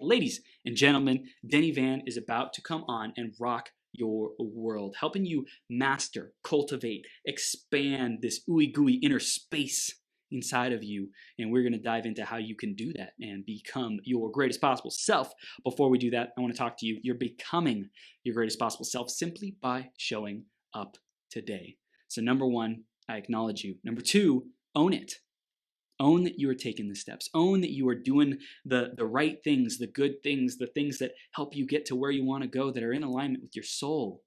Ladies and gentlemen, Deni Van is about to come on and rock your world, helping you master, cultivate, expand this ooey gooey inner space inside of you. And we're going to dive into how you can do that and become your greatest possible self. Before we do that, I want to talk to you. You're becoming your greatest possible self simply by showing up today. So number one, I acknowledge you. Number two, own it. Own that you are taking the steps. Own that you are doing the right things, the good things, the things that help you get to where you want to go, that are in alignment with your soul.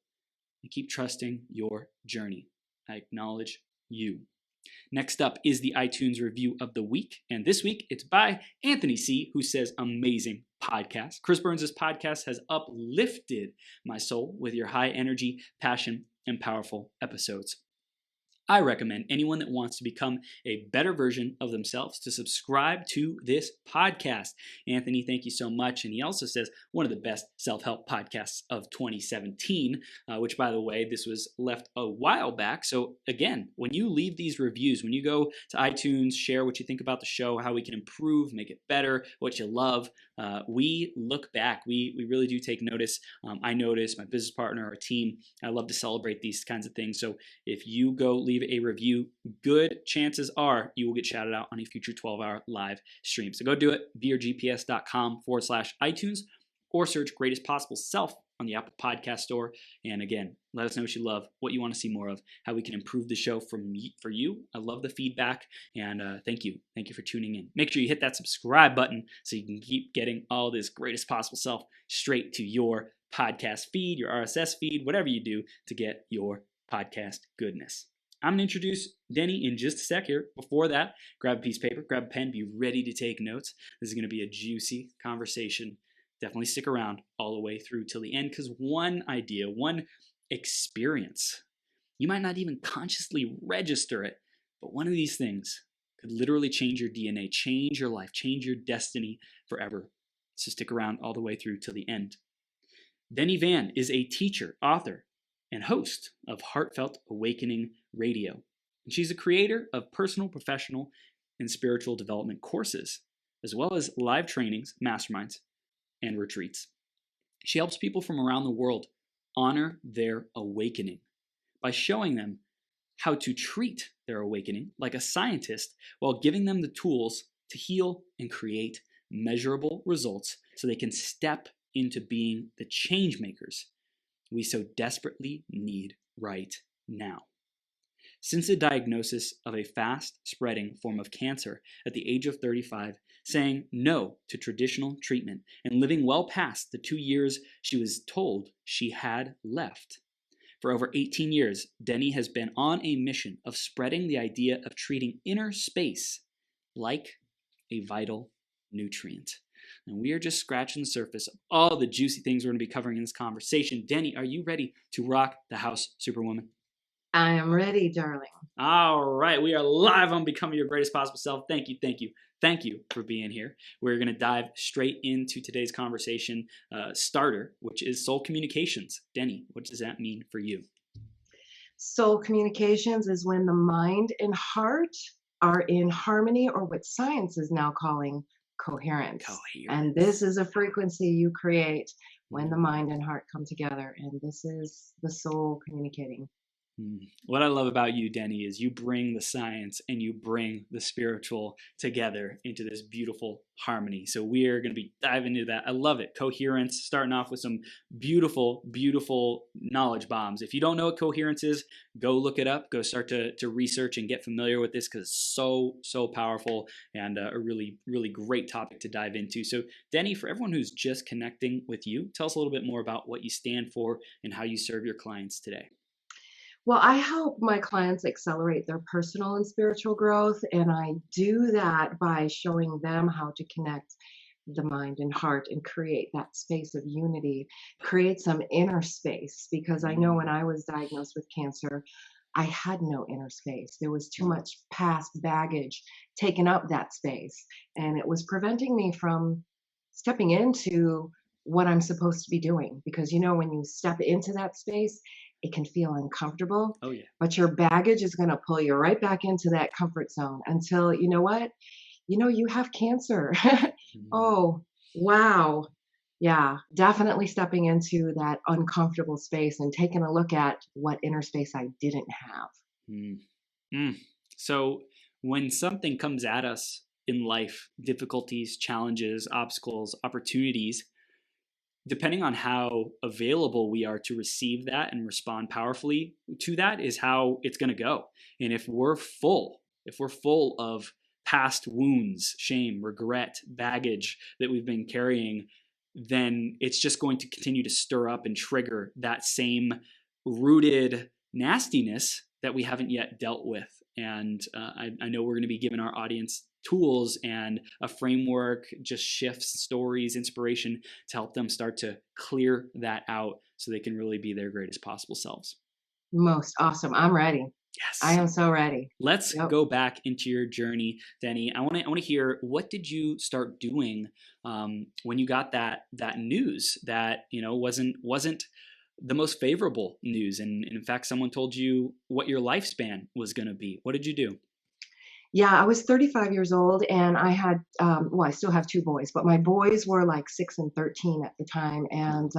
And keep trusting your journey. I acknowledge you. Next up is the iTunes review of the week. And this week, it's by Anthony C., who says, amazing podcast. Chris Burns' podcast has uplifted my soul with your high energy, passion, and powerful episodes. I recommend anyone that wants to become a better version of themselves to subscribe to this podcast. Anthony, thank you so much. And he also says one of the best self-help podcasts of 2017, which, by the way, this was left a while back. So again, when you leave these reviews, when you go to iTunes, share what you think about the show, how we can improve, make it better, what you love, we look back. We really do take notice. I notice, my business partner, our team, I love to celebrate these kinds of things. So if you go leave a review, good chances are you will get shouted out on a future 12-hour live stream. So go do it, beyourgps.com/iTunes, or search Greatest Possible Self on the Apple Podcast Store. And again, let us know what you love, what you want to see more of, how we can improve the show for you. I love the feedback, and thank you. Thank you for tuning in. Make sure you hit that subscribe button so you can keep getting all this Greatest Possible Self straight to your podcast feed, your RSS feed, whatever you do to get your podcast goodness. I'm going to introduce Deni in just a sec here. Before that, grab a piece of paper, grab a pen, be ready to take notes. This is going to be a juicy conversation. Definitely stick around all the way through till the end, because one idea, one experience, you might not even consciously register it, but one of these things could literally change your DNA, change your life, change your destiny forever. So stick around all the way through till the end. Deni Van is a teacher, author, and host of Heartfelt Awakening Radio. And she's a creator of personal, professional, and spiritual development courses, as well as live trainings, masterminds, and retreats. She helps people from around the world honor their awakening by showing them how to treat their awakening like a scientist while giving them the tools to heal and create measurable results so they can step into being the change makers we so desperately need right now. Since the diagnosis of a fast-spreading form of cancer at the age of 35, saying no to traditional treatment and living well past the 2 years she was told she had left. For over 18 years, Deni has been on a mission of spreading the idea of treating inner space like a vital nutrient. And we are just scratching the surface of all the juicy things we're going to be covering in this conversation. Deni, are you ready to rock the house, Superwoman? I am ready, darling. All right. We are live on Becoming Your Greatest Possible Self. Thank you for being here. We're going to dive straight into today's conversation starter, which is soul communications. Deni, what does that mean for you? Soul communications is when the mind and heart are in harmony, or what science is now calling coherence. And this is a frequency you create when the mind and heart come together. And this is the soul communicating. What I love about you, Deni, is you bring the science and you bring the spiritual together into this beautiful harmony. So we are going to be diving into that. I love it. Coherence, starting off with some beautiful, beautiful knowledge bombs. If you don't know what coherence is, go look it up. Go start to research and get familiar with this, because it's so powerful and a really, really great topic to dive into. So Deni, for everyone who's just connecting with you, tell us a little bit more about what you stand for and how you serve your clients today. Well, I help my clients accelerate their personal and spiritual growth, and I do that by showing them how to connect the mind and heart and create that space of unity, create some inner space, because I know when I was diagnosed with cancer, I had no inner space. There was too much past baggage taking up that space, and it was preventing me from stepping into what I'm supposed to be doing, because when you step into that space, it can feel uncomfortable. Oh, yeah. But your baggage is going to pull you right back into that comfort zone until, you have cancer. Oh, Wow. Yeah, definitely stepping into that uncomfortable space and taking a look at what inner space I didn't have. Mm. Mm. So when something comes at us in life, difficulties, challenges, obstacles, opportunities, depending on how available we are to receive that and respond powerfully to that is how it's going to go. And if we're full of past wounds, shame, regret, baggage that we've been carrying, then it's just going to continue to stir up and trigger that same rooted nastiness that we haven't yet dealt with. And I know we're going to be giving our audience tools and a framework, just shifts, stories, inspiration to help them start to clear that out so they can really be their greatest possible selves. Most awesome. I'm ready. I Yes. am so ready. Let's Yep. go back into your journey, Deni. I want to hear, what did you start doing when you got that news that wasn't the most favorable news, and in fact someone told you what your lifespan was going to be? What did you do? Yeah, I was 35 years old and I had, well, I still have two boys, but my boys were like 6 and 13 at the time. And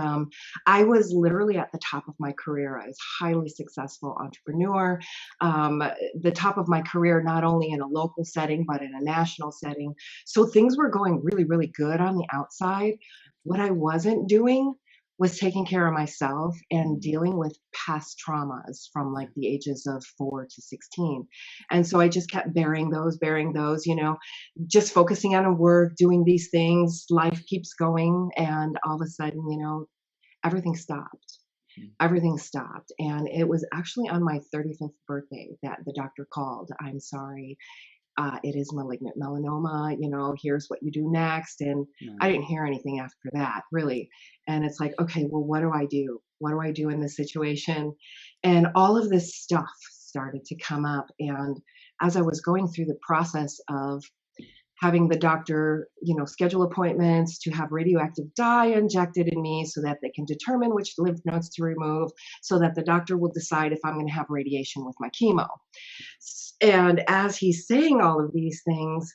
I was literally at the top of my career. I was highly successful entrepreneur, the top of my career, not only in a local setting, but in a national setting. So things were going really, really good on the outside. What I wasn't doing was taking care of myself and dealing with past traumas from like the ages of 4 to 16. And so I just kept bearing those, just focusing on work, doing these things, life keeps going. And all of a sudden, everything stopped. Everything stopped. And it was actually on my 35th birthday that the doctor called. I'm sorry. It is malignant melanoma, here's what you do next. And I didn't hear anything after that, really. And it's like, okay, well, what do I do? What do I do in this situation? And all of this stuff started to come up. And as I was going through the process of having the doctor, schedule appointments to have radioactive dye injected in me so that they can determine which lymph nodes to remove, so that the doctor will decide if I'm going to have radiation with my chemo. And as he's saying all of these things,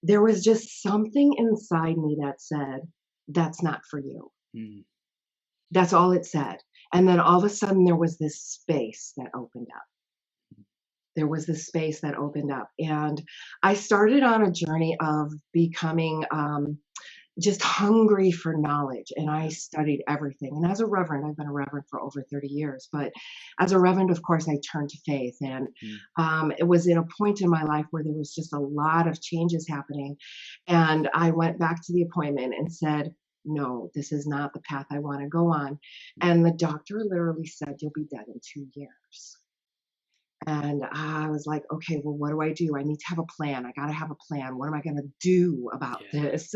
there was just something inside me that said, that's not for you. Mm. That's all it said. And then all of a sudden there was this space that opened up. There was this space that opened up. And I started on a journey of becoming just hungry for knowledge. And I studied everything. And as a reverend, I've been a reverend for over 30 years. But as a reverend, of course, I turned to faith. And it was in a point in my life where there was just a lot of changes happening. And I went back to the appointment and said, no, this is not the path I want to go on. And the doctor literally said, you'll be dead in 2 years. And I was like, okay, well, what do I do? I need to have a plan. I got to have a plan. What am I going to do about this?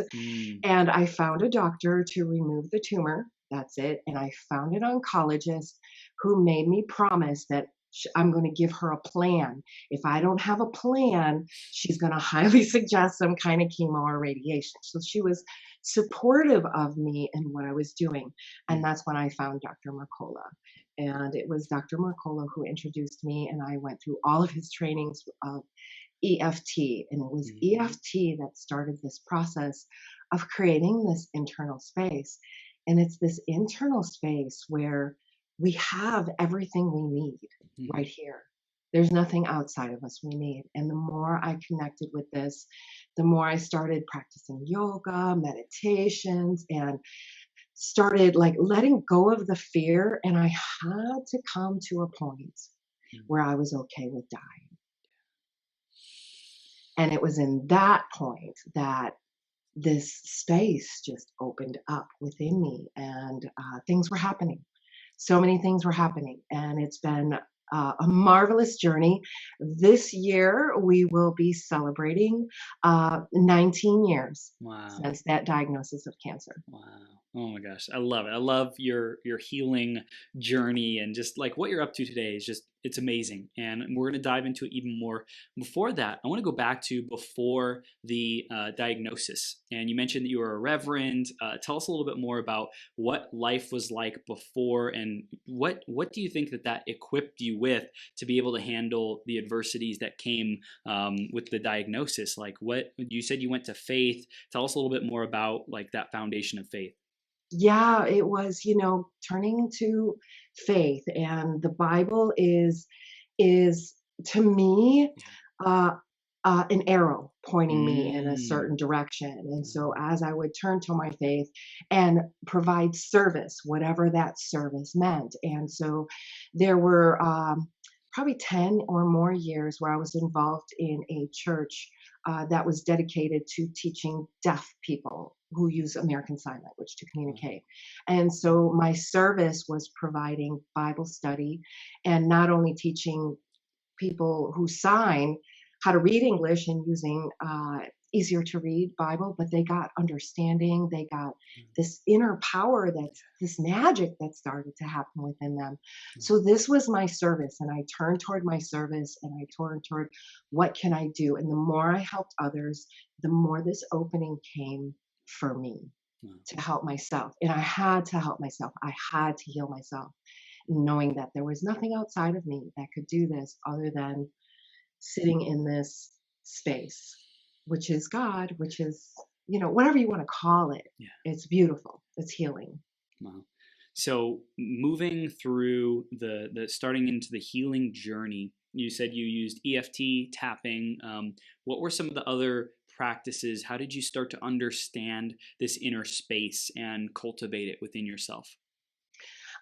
And I found a doctor to remove the tumor. That's it. And I found an oncologist who made me promise that I'm going to give her a plan. If I don't have a plan, she's going to highly suggest some kind of chemo or radiation. So she was supportive of me and what I was doing. And that's when I found Dr. Mercola. And it was Dr. Mercola who introduced me, and I went through all of his trainings of EFT. And it was EFT that started this process of creating this internal space. And it's this internal space where we have everything we need right here. There's nothing outside of us we need. And the more I connected with this, the more I started practicing yoga, meditations, and started like letting go of the fear. And I had to come to a point where I was okay with dying. And it was in that point that this space just opened up within me, and things were happening. So many things were happening, and it's been a marvelous journey. This year, we will be celebrating 19 years since that diagnosis of cancer. Wow. Oh my gosh, I love it. I love your healing journey, and just like what you're up to today is just, it's amazing. And we're going to dive into it even more. Before that, I want to go back to before the diagnosis. And you mentioned that you were a reverend. Tell us a little bit more about what life was like before, and what do you think that equipped you with to be able to handle the adversities that came with the diagnosis? Like, what you said, you went to faith. Tell us a little bit more about like that foundation of faith. Yeah, it was, turning to faith, and the Bible is to me uh, an arrow pointing me in a Mm. certain direction. And so, as I would turn to my faith and provide service, whatever that service meant, and so there were probably 10 or more years where I was involved in a church that was dedicated to teaching deaf people who use American Sign Language to communicate. And so my service was providing Bible study and not only teaching people who sign how to read English and using easier to read Bible, but they got understanding. They got this inner power, that's this magic that started to happen within them. So this was my service, and I turned toward my service, and I turned toward what can I do. And the more I helped others, the more this opening came for me Wow. to help myself. And I had to help myself. I had to heal myself, knowing that there was nothing outside of me that could do this other than sitting in this space, which is God, which is, whatever you want to call it. Yeah. It's beautiful. It's healing. Wow. So moving through the starting into the healing journey, you said you used EFT tapping. What were some of the other practices? How did you start to understand this inner space and cultivate it within yourself?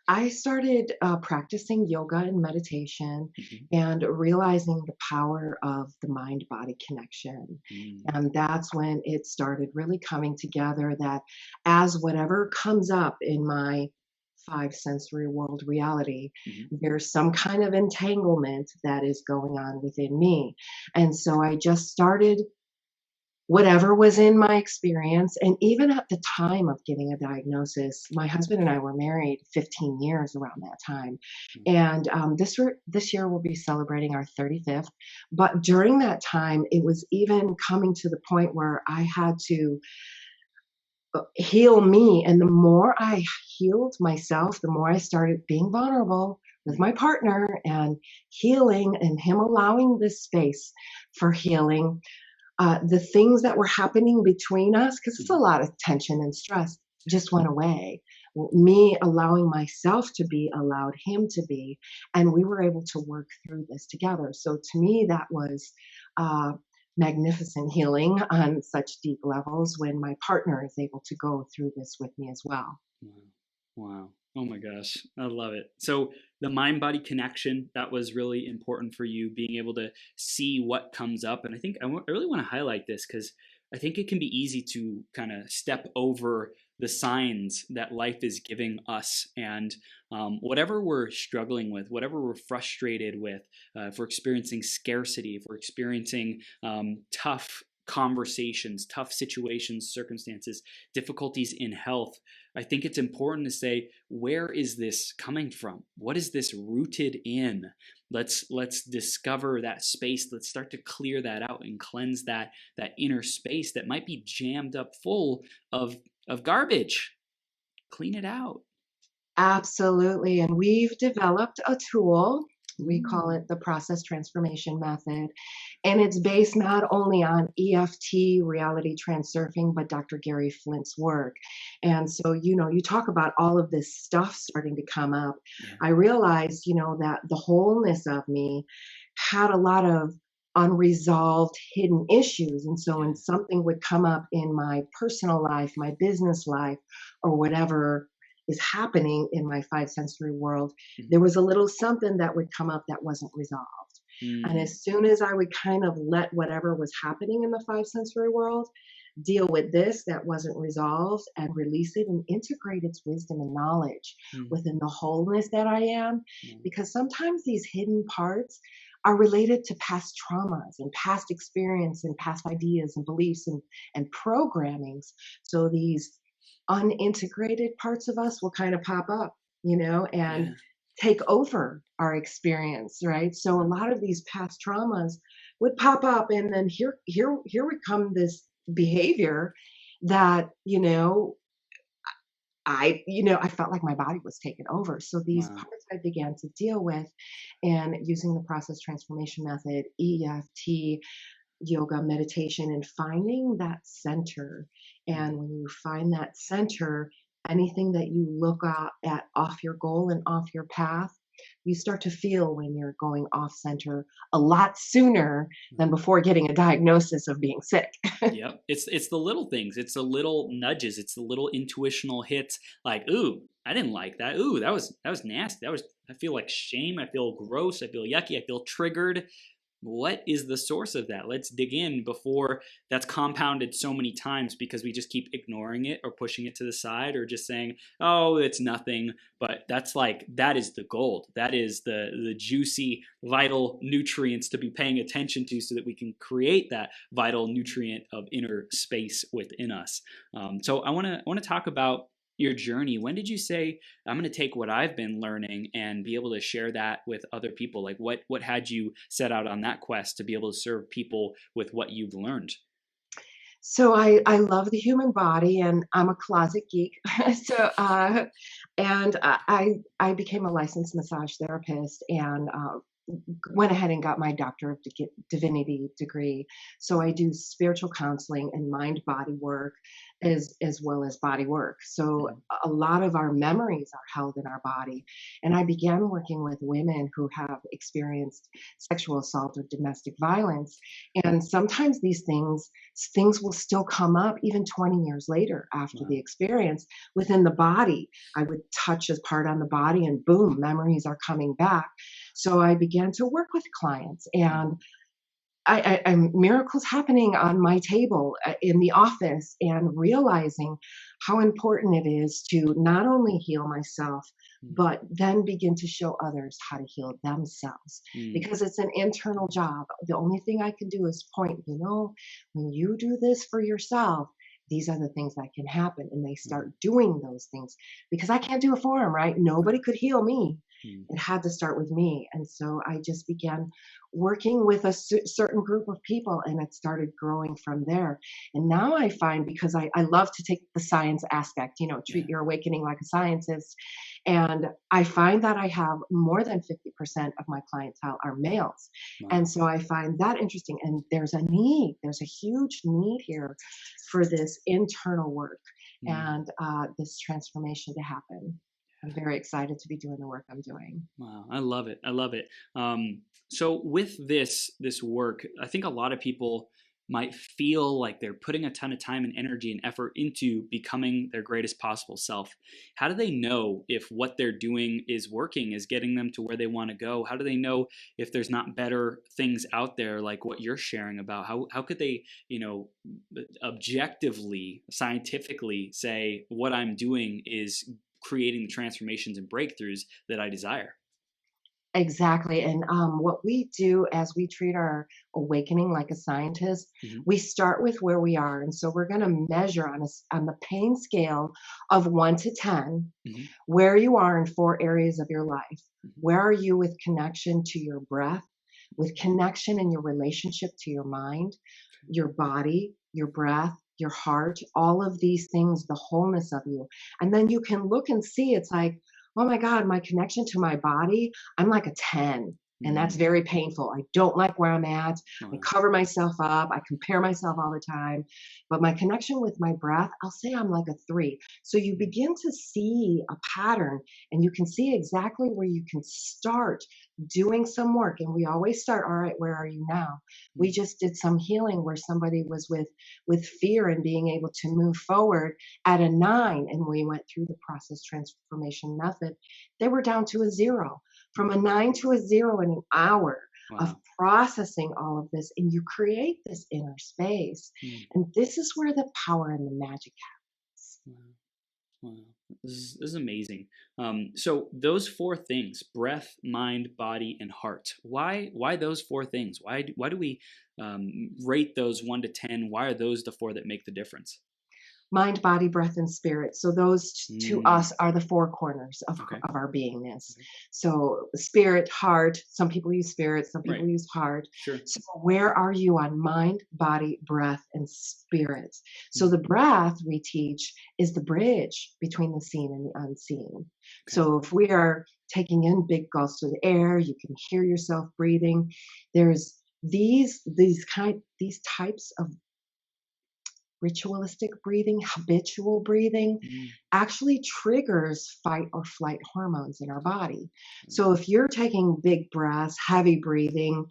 I started practicing yoga and meditation Mm-hmm. and realizing the power of the mind body connection. Mm-hmm. And that's when it started really coming together that as whatever comes up in my five sensory world reality, Mm-hmm. there's some kind of entanglement that is going on within me. And so I just started whatever was in my experience. And even at the time of getting a diagnosis, my husband and I were married 15 years around that time. And this year we'll be celebrating our 35th. But during that time, it was even coming to the point where I had to heal me. And the more I healed myself, the more I started being vulnerable with my partner and healing, and him allowing this space for healing. The things that were happening between us, because it's a lot of tension and stress, just went away. Me allowing myself to be allowed him to be, and we were able to work through this together. So to me, that was uh, magnificent healing on such deep levels when my partner is able to go through this with me as well. Wow. Wow. Oh my gosh. I love it. So the mind body connection, that was really important for you, being able to see what comes up. And I think I really want to highlight this because I think it can be easy to kind of step over the signs that life is giving us. And whatever we're struggling with, whatever we're frustrated with, if we're experiencing scarcity, if we're experiencing tough conversations, tough situations, circumstances, difficulties in health, I think it's important to say, where is this coming from? What is this rooted in? Let's discover that space. Let's start to clear that out and cleanse that inner space that might be jammed up full of garbage. Clean it out. Absolutely. And we've developed a tool. We call it the process transformation method. And it's based not only on EFT, reality transurfing, but Dr. Gary Flint's work. And so, you talk about all of this stuff starting to come up. Yeah. I realized, that the wholeness of me had a lot of unresolved hidden issues. And so when something would come up in my personal life, my business life, or whatever is happening in my five sensory world, there was a little something that would come up that wasn't resolved. And as soon as I would kind of let whatever was happening in the five sensory world deal with this that wasn't resolved and release it and integrate its wisdom and knowledge within the wholeness that I am, because sometimes these hidden parts are related to past traumas and past experience and past ideas and beliefs and programmings. So these unintegrated parts of us will kind of pop up, and Yeah. take over our experience, right? So a lot of these past traumas would pop up, and then here would come this behavior that, I felt like my body was taken over. So these Wow. parts I began to deal with, and using the process transformation method, EFT, yoga, meditation, and finding that center. Mm. And when you find that center, anything that you look at off your goal and off your path, you start to feel when you're going off center a lot sooner than before getting a diagnosis of being sick. Yep. It's the little things. It's the little nudges. It's the little intuitional hits. Like, ooh, I didn't like that. Ooh, that was nasty. I feel like shame. I feel gross. I feel yucky. I feel triggered. What is the source of that? Let's dig in before that's compounded so many times because we just keep ignoring it or pushing it to the side or just saying, oh, it's nothing. But that is the gold. That is the juicy, vital nutrients to be paying attention to so that we can create that vital nutrient of inner space within us. So I want to talk about your journey. When did you say, I'm going to take what I've been learning and be able to share that with other people? Like what had you set out on that quest to be able to serve people with what you've learned? So I love the human body, and I'm a closet geek. so and I became a licensed massage therapist, and went ahead and got my Doctor of Divinity degree. So I do spiritual counseling and mind body work as well as body work. So Mm. a lot of our memories are held in our body. And I began working with women who have experienced sexual assault or domestic violence. And sometimes things will still come up even 20 years later after the Wow. experience within the body. I would touch a part on the body and boom, memories are coming back. So I began to work with clients, Mm. and I'm miracles happening on my table in the office, and realizing how important it is to not only heal myself, Mm. but then begin to show others how to heal themselves, Mm. because it's an internal job. The only thing I can do is point, when you do this for yourself, these are the things that can happen. And they Mm. start doing those things because I can't do it for them, right? Nobody could heal me. Mm. It had to start with me. And so I just began working with a certain group of people, and it started growing from there. And now I find, because I love to take the science aspect, treat Yeah. your awakening like a scientist. And I find that I have more than 50% of my clientele are males. And Wow. so I find that interesting. And there's a huge need here for this internal work Mm. and this transformation to happen. I'm very excited to be doing the work I'm doing. Wow, I love it. I love it. So with this work, I think a lot of people might feel like they're putting a ton of time and energy and effort into becoming their greatest possible self. How do they know if what they're doing is working, is getting them to where they want to go? How do they know if there's not better things out there like what you're sharing about? How could they, objectively, scientifically say what I'm doing is creating the transformations and breakthroughs that I desire? Exactly. And what we do as we treat our awakening like a scientist, Hmm. we start with where we are. And so we're going to measure on the pain scale of 1 to 10 Hmm. where you are in 4 areas of your life. Hmm. Where are you with connection to your breath, with connection in your relationship to your mind, your body, your breath, your heart, all of these things, the wholeness of you. And then you can look and see, it's like, oh my God, my connection to my body, I'm like a 10. And that's Mm. very painful. I don't like where I'm at. I Wow. cover myself up. I compare myself all the time. But my connection with my breath, I'll say I'm like a 3. So you begin to see a pattern, and you can see exactly where you can start doing some work. And we always start, all right, where are you now? We Mm. just did some healing where somebody was with fear and being able to move forward at a 9, and we went through the process transformation method. They were down to a 0. From a 9 to a 0 in an hour of Wow. processing all of this, and you create this inner space. Mm. And this is where the power and the magic happens. Wow. Wow. This is amazing. So those four things: breath, mind, body, and heart. Why those four things? Why do we rate those 1 to 10? Why are those the four that make the difference? mind, body, breath, and spirit. So those to us are the four corners Okay. of our beingness. Okay. So spirit, heart, some people use spirit, some people Right. use heart. Sure. So where are you on mind, body, breath, and spirit? So the breath we teach is the bridge between the seen and the unseen. Okay. So if we are taking in big gulps of air, you can hear yourself breathing. There's these types of ritualistic breathing, habitual breathing, actually triggers fight or flight hormones in our body. So if you're taking big breaths, heavy breathing,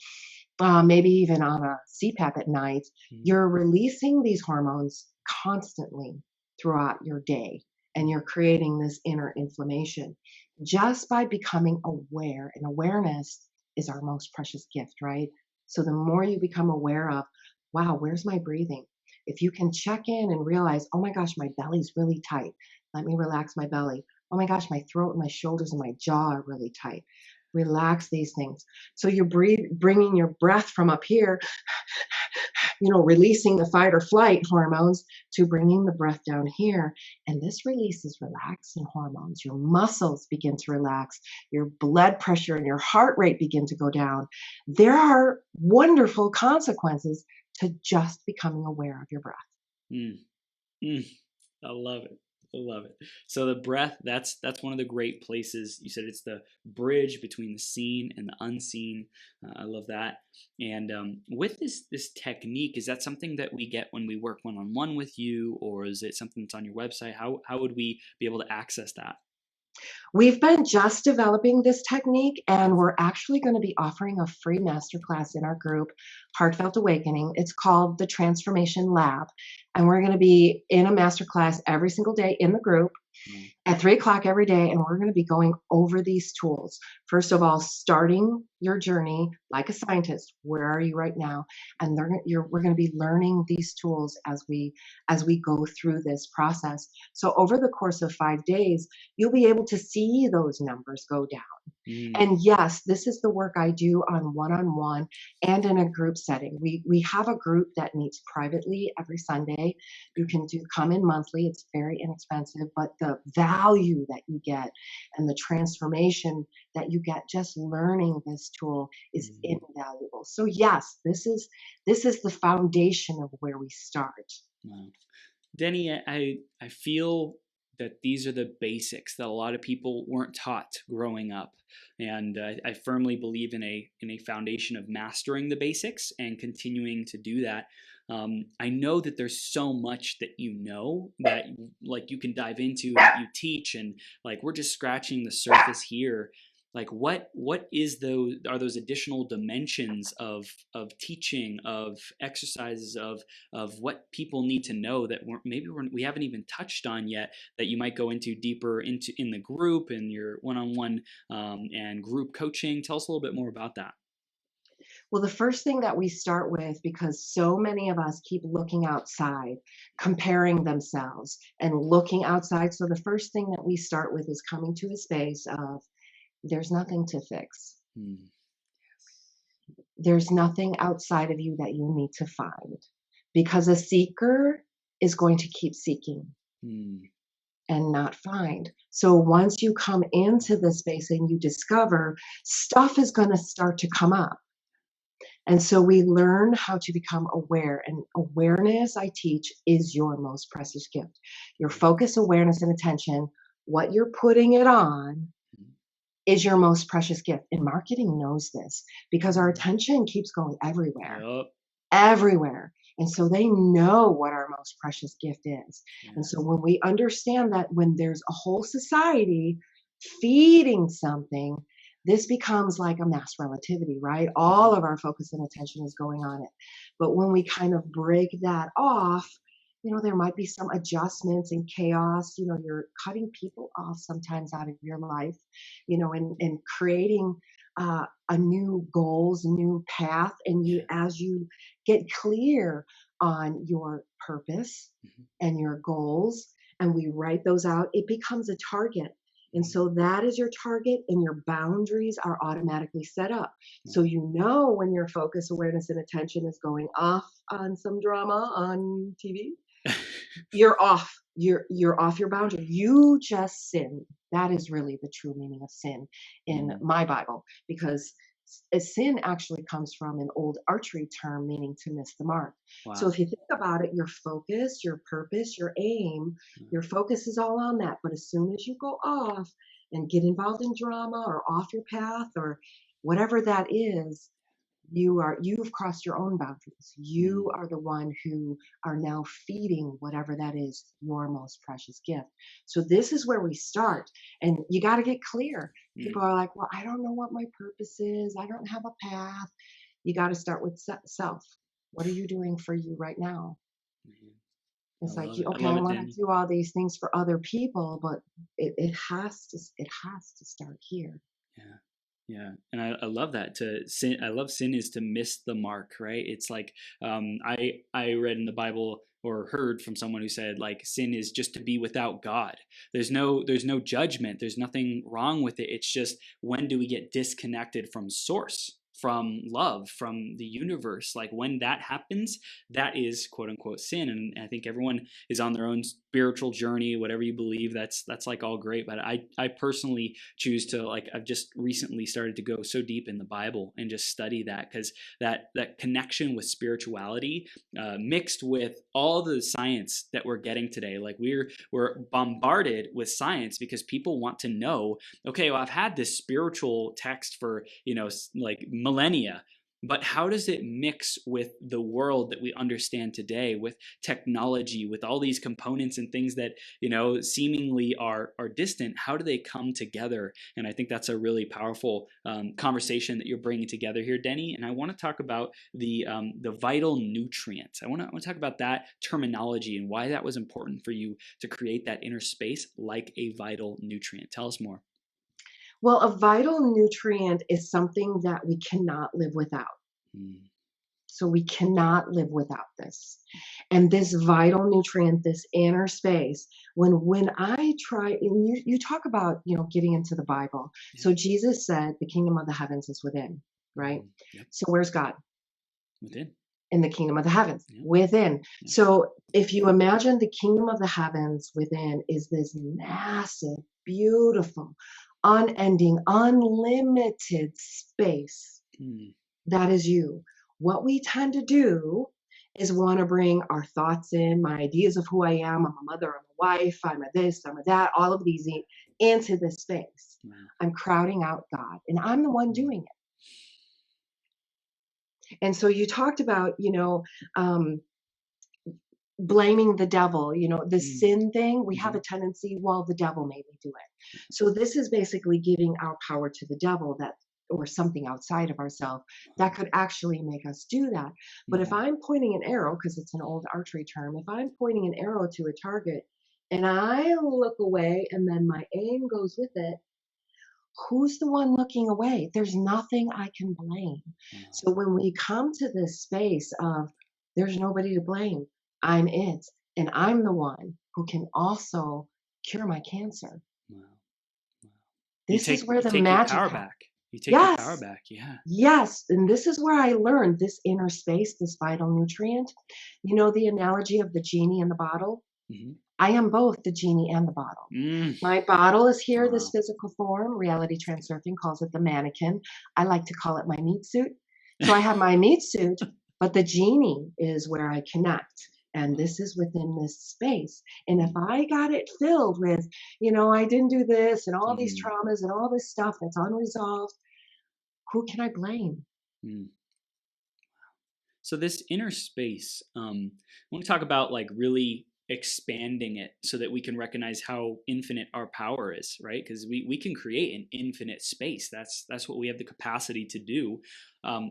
maybe even on a CPAP at night, you're releasing these hormones constantly throughout your day, and you're creating this inner inflammation just by becoming aware. And awareness is our most precious gift, right? So the more you become aware of, wow, where's my breathing? If you can check in and realize, oh my gosh, my belly's really tight. Let me relax my belly. Oh my gosh, my throat and my shoulders and my jaw are really tight. Relax these things. So you're bringing your breath from up here, releasing the fight or flight hormones to bringing the breath down here. And this releases relaxing hormones. Your muscles begin to relax. Your blood pressure and your heart rate begin to go down. There are wonderful consequences to just becoming aware of your breath. I love it. I love it. So the breath, that's one of the great places. You said it's the bridge between the seen and the unseen. I love that. And with this technique, is that something that we get when we work one-on-one with you, or is it something that's on your website? How would we be able to access that? We've been just developing this technique, and we're actually going to be offering a free masterclass in our group, Heartfelt Awakening. It's called the Transformation Lab, and we're going to be in a masterclass every single day in the group at 3:00 every day, and we're going to be going over these tools. First of all, starting your journey like a scientist. Where are you right now? And we're going to be learning these tools as we go through this process. So over the course of 5 days, you'll be able to see those numbers go down. And yes, this is the work I do on one-on-one and in a group setting. We have a group that meets privately every Sunday. You can come in monthly. It's very inexpensive, but the value that you get and the transformation that you get just learning this tool is invaluable. So yes, this is the foundation of where we start. Wow. Deni, I feel that these are the basics that a lot of people weren't taught growing up. And I firmly believe in a foundation of mastering the basics and continuing to do that. I know that there's so much that that like you can dive into, that you teach, and like we're just scratching the surface here. Like what are those additional dimensions of teaching, of exercises, of what people need to know that we haven't even touched on yet, that you might go into deeper into in the group and your one-on-one and group coaching? Tell us a little bit more about that. Well, the first thing that we start with, because so many of us keep looking outside, comparing themselves and looking outside. So the first thing that we start with is coming to a space of, there's nothing to fix. There's nothing outside of you that you need to find, because a seeker is going to keep seeking and not find. So once you come into the space and you discover, stuff is going to start to come up. And so we learn how to become aware, and awareness, I teach, is your most precious gift. Your focus, awareness, and attention, what you're putting it on, is your most precious gift. And marketing knows this, because our attention keeps going everywhere. Everywhere. And so they know what our most precious gift is. And so when we understand that, when there's a whole society feeding something, this becomes like a mass relativity, right? All of our focus and attention is going on it. But when we kind of break that off, there might be some adjustments and chaos. You're cutting people off sometimes out of your life, and creating a new goals, new path. And as you get clear on your purpose and your goals, and we write those out, it becomes a target. And so that is your target, and your boundaries are automatically set up. So when your focus, awareness, and attention is going off on some drama on TV, you're off. You're off your boundary. You just sin. That is really the true meaning of sin in Mm, my Bible, because a sin actually comes from an old archery term meaning to miss the mark. So wow. if you think about it, your focus, your purpose, your aim, Mm, your focus is all on that. But as soon as you go off and get involved in drama or off your path or whatever that is, you've crossed your own boundaries. You mm, are the one who are now feeding whatever that is, your most precious gift. So this is where we start, and you got to get clear. People mm, are like, well, I don't know what my purpose is, I don't have a path. You got to start with self. What are you doing for you right now? man. I It's like, love it. I okay, love I it, want to Danny. do all these things for other people, but it has to start here. Yeah. Yeah. And I love that. To sin, I love sin is to miss the mark, right? It's like I read in the Bible or heard from someone who said like sin is just to be without God. There's no judgment. There's nothing wrong with it. It's just when do we get disconnected from source, from love, from the universe? Like when that happens, that is quote unquote sin. And I think everyone is on their own spiritual journey, whatever you believe. That's like all great. But I personally choose to, like, I've just recently started to go so deep in the Bible and just study that, because that connection with spirituality, mixed with all the science that we're getting today. Like we're bombarded with science because people want to know, okay, well, I've had this spiritual text for, like millennia, but how does it mix with the world that we understand today, with technology, with all these components and things that seemingly are distant? How do they come together? And I think that's a really powerful conversation that you're bringing together here, Deni. And I want to talk about the vital nutrients. I want to talk about that terminology and why that was important for you to create that inner space like a vital nutrient. Tell us more. Well, a vital nutrient is something that we cannot live without. Mm, So we cannot live without this. And this vital nutrient, this inner space, when I try, and you talk about, getting into the Bible. yeah. So Jesus said the kingdom of the heavens is within, right? Yep. So where's God? Within. In the kingdom of the heavens, Yep. within. Yep. So if you imagine the kingdom of the heavens within is this massive, beautiful, unending, unlimited space. Mm, That is you. What we tend to do is want to bring our thoughts in, my ideas of who I am. I'm a mother, I'm a wife, I'm a this, I'm a that, all of these into this space. wow. I'm crowding out God, and I'm the one Mm, doing it. And so you talked about, um, blaming the devil, the mm, sin thing. We have mm-hmm. a tendency, well, the devil made me do it. So this is basically giving our power to the devil, that or something outside of ourselves that Wow. could actually make us do that. But if Mm-hmm. I'm pointing an arrow, because it's an old archery term, if I'm pointing an arrow to a target and I look away and then my aim goes with it, who's the one looking away? There's nothing I can blame. Wow. So when we come to this space of there's nobody to blame, I'm it, and I'm the one who can also cure my cancer. Wow. Wow. You This is take where you the take your magic power happens. back. You take your power Yes, back. Yeah. yes. And this is where I learned this inner space, this vital nutrient. You know the analogy of the genie and the bottle? Mm-hmm. I am both the genie and the bottle. Mm. My bottle is here, this Wow. physical form. Reality Transurfing calls it the mannequin. I like to call it my meat suit. So I have my meat suit, but the genie is where I connect. And Wow. this is within this space. And if Mm. I got it filled with, I didn't do this and all these Mm-hmm. traumas and all this stuff that's unresolved, who can I blame? Mm. So this inner space, I want to talk about like really expanding it so that we can recognize how infinite our power is, right? Because we can create an infinite space. That's what we have the capacity to do.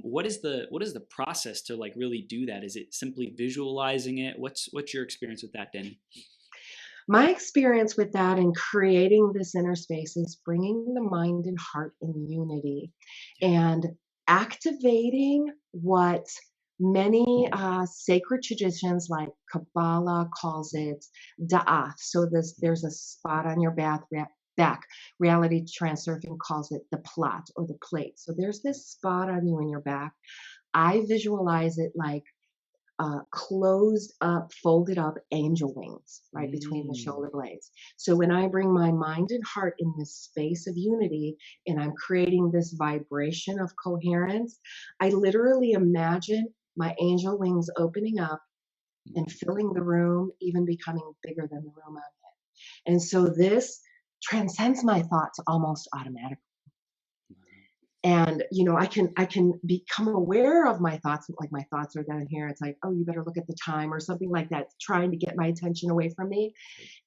What is the process to like really do that? Is it simply visualizing it? What's your experience with that, Denny? My experience with that and creating this inner space is bringing the mind and heart in unity Yeah. and activating what many sacred traditions like Kabbalah calls it da'af. So there's a spot on your back. Reality Transurfing calls it the plot or the plate. So there's this spot on you in your back. I visualize it like closed up, folded up angel wings right between the Mm. shoulder blades. So when I bring my mind and heart in this space of unity and I'm creating this vibration of coherence, I literally imagine my angel wings opening up and filling the room, even becoming bigger than the room I'm in. And so this transcends my thoughts almost automatically. And I can become aware of my thoughts, like my thoughts are down here. It's like, oh, you better look at the time or something like that, trying to get my attention away from me.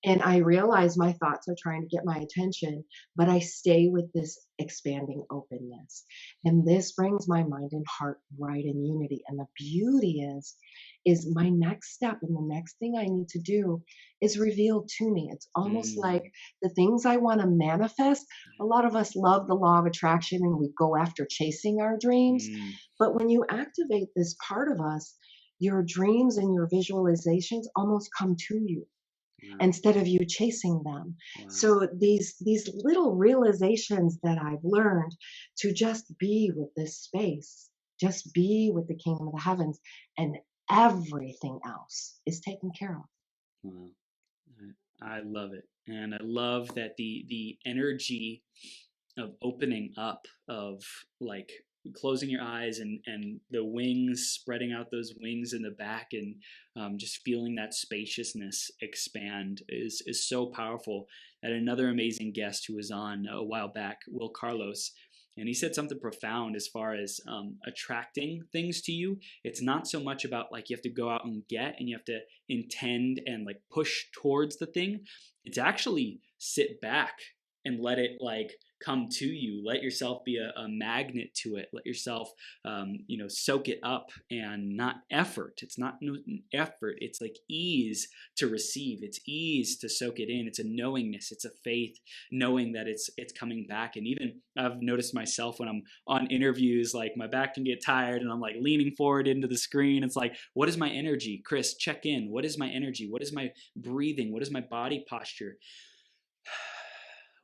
And I realize my thoughts are trying to get my attention, but I stay with this expanding openness. And this brings my mind and heart right in unity. And the beauty is my next step and the next thing I need to do is revealed to me. It's almost like the things I want to manifest. A lot of us love the law of attraction and we go after chasing our dreams. But when you activate this part of us, your dreams and your visualizations almost come to you instead of you chasing them. So these little realizations that I've learned to just be with this space, just be with the kingdom of the heavens, and everything else is taken care of. Wow. I love it. And I love that the energy of opening up, of like closing your eyes and the wings, spreading out those wings in the back, and just feeling that spaciousness expand is so powerful. I had another amazing guest who was on a while back, Will Carlos, and he said something profound as far as attracting things to you. It's not so much about like you have to go out and get and you have to intend and like push towards the thing. It's actually sit back and let it like come to you. Let yourself be a magnet to it. Let yourself, soak it up, and not effort. It's not effort. It's like ease to receive. It's ease to soak it in. It's a knowingness. It's a faith, knowing that it's coming back. And even I've noticed myself when I'm on interviews, like my back can get tired and I'm like leaning forward into the screen. It's like, what is my energy? Chris, check in. What is my energy? What is my breathing? What is my body posture?